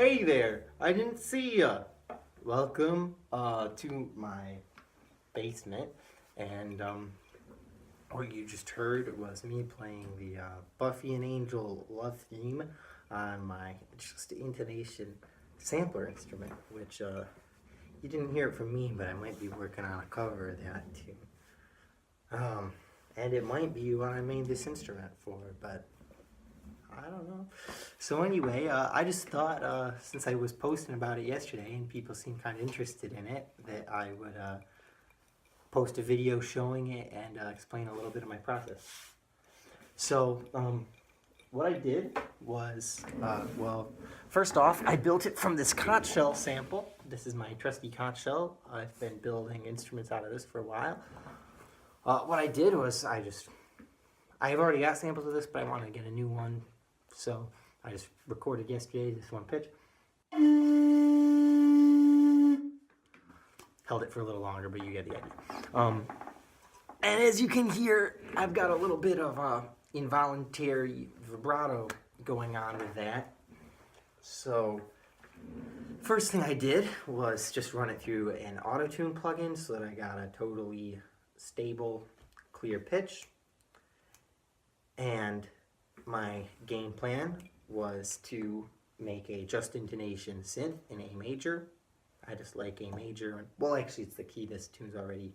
Hey there, I didn't see ya. Welcome to my basement. And what you just heard was me playing the Buffy and Angel love theme on my just intonation sampler instrument, which you didn't hear it from me, but I might be working on a cover of that too. And it might be what I made this instrument for, but I don't know. So anyway, I just thought, since I was posting about it yesterday and people seemed kind of interested in it, that I would post a video showing it and explain a little bit of my process. So, what I did was, well, first off, I built it from this conch shell sample. This is my trusty conch shell. I've been building instruments out of this for a while. What I did was I have already got samples of this, but I wanted to get a new one. So I just recorded yesterday this one pitch. Held it for a little longer, but you get the idea. And as you can hear, I've got a little bit of involuntary vibrato going on with that. So first thing I did was just run it through an auto-tune plugin so that I got a totally stable, clear pitch. And my game plan was to make a just intonation synth in A major. I just like A major. Well, actually, it's the key this tune's already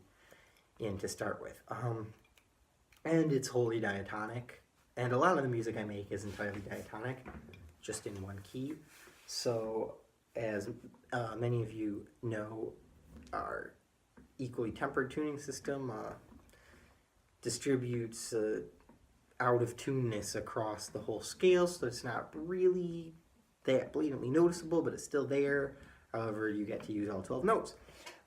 in to start with. And it's wholly diatonic. And a lot of the music I make is entirely diatonic, just in one key. So, as many of you know, our equally tempered tuning system distributes out of tuneness across the whole scale, so it's not really that blatantly noticeable, but it's still there. However, you get to use all 12 notes.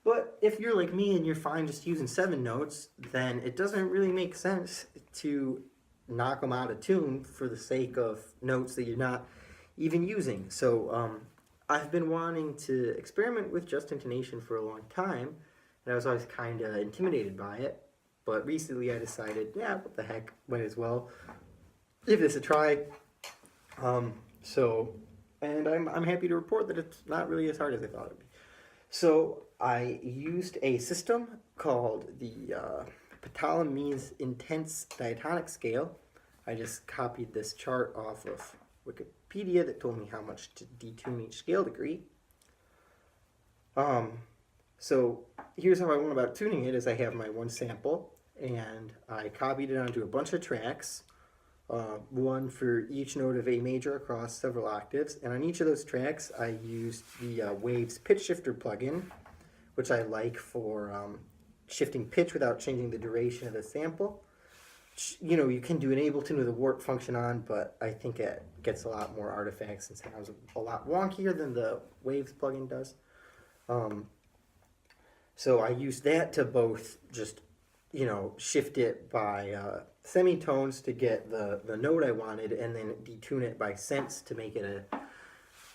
But if you're like me and you're fine just using 7 notes, then it doesn't really make sense to knock them out of tune for the sake of notes that you're not even using. So I've been wanting to experiment with just intonation for a long time, and I was always kind of intimidated by it. But recently I decided, yeah, what the heck, might as well give this a try. And I'm happy to report that it's not really as hard as I thought it would be. So I used a system called the Ptolemy's Intense Diatonic Scale. I just copied this chart off of Wikipedia that told me how much to detune each scale degree. So here's how I went about tuning it: is I have my one sample, and I copied it onto a bunch of tracks, one for each note of A major across several octaves. And on each of those tracks, I used the Waves Pitch Shifter plugin, which I like for shifting pitch without changing the duration of the sample. You know, you can do an Ableton with a warp function on, but I think it gets a lot more artifacts and sounds a lot wonkier than the Waves plugin does. So I used that to both just, you know, shift it by semitones to get the note I wanted, and then detune it by cents to make it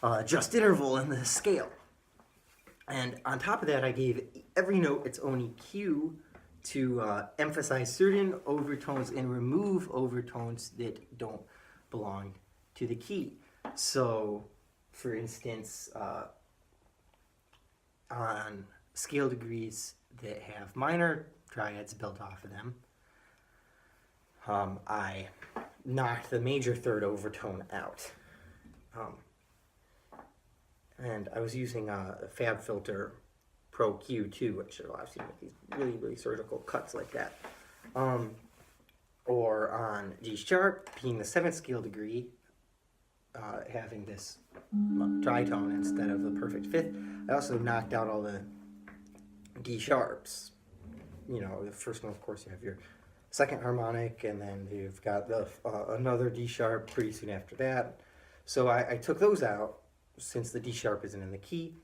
a just interval in the scale. And on top of that, I gave every note its own EQ to emphasize certain overtones and remove overtones that don't belong to the key. So, for instance, on scale degrees that have minor triads built off of them, I knocked the major third overtone out. And I was using a FabFilter Pro Q2, which allows you to make these really, really surgical cuts like that. Or on G sharp, being the 7th scale degree, having this tritone instead of the perfect 5th, I also knocked out all the D sharps. You know, the first one, of course, you have your second harmonic, and then you've got the another D sharp pretty soon after that. So I took those out since the D sharp isn't in the key,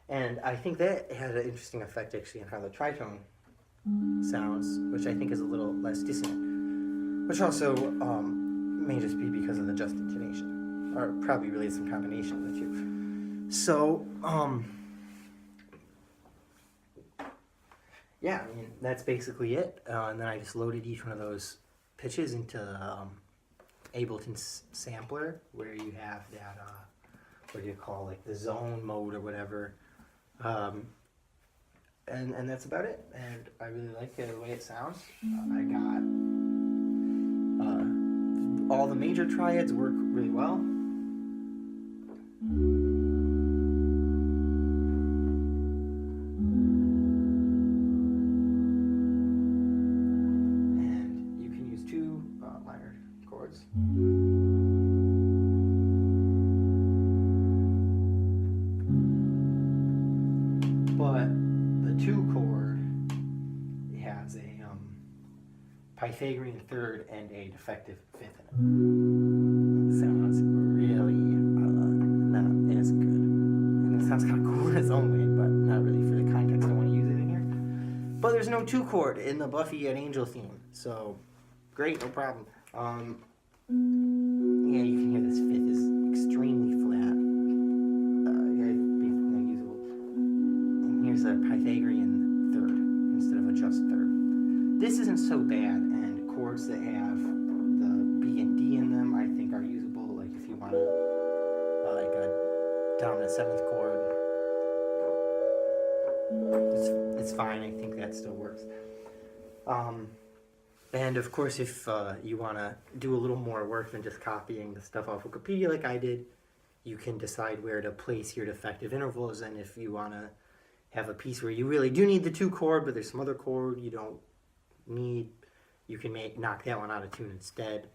and I think that had an interesting effect actually on how the tritone sounds, which I think is a little less dissonant, which also may just be because of the just intonation, or probably really some combination of the two. So yeah, I mean, that's basically it. And then I just loaded each one of those pitches into Ableton sampler, where you have that what do you call, like the zone mode or whatever. And that's about it. And I really like the way it sounds. I got all the major triads work really well. And you can use two minor chords. But the 2 chord has a Pythagorean third and a defective fifth in it. Sounds really not as good. And it sounds kind of cool in its own way, but not really for the context I want to use it in here. But there's no 2 chord in the Buffy and Angel theme, so great, no problem. Yeah, you can hear this fifth is extremely flat. Yeah, being usable. And here's a Pythagorean third instead of a just third. This isn't so bad, and chords that have the B and D in them I think are usable, like if you want to, like a dominant 7th chord. It's fine, I think that still works. And of course, if you want to do a little more work than just copying the stuff off Wikipedia like I did, you can decide where to place your defective intervals, and if you want to have a piece where you really do need the 2 chord, but there's some other chord you don't need, you can knock that one out of tune instead,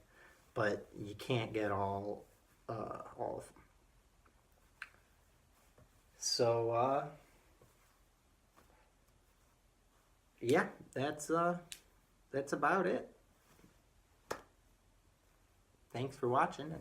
but you can't get all of them. So yeah, that's about it. Thanks for watching.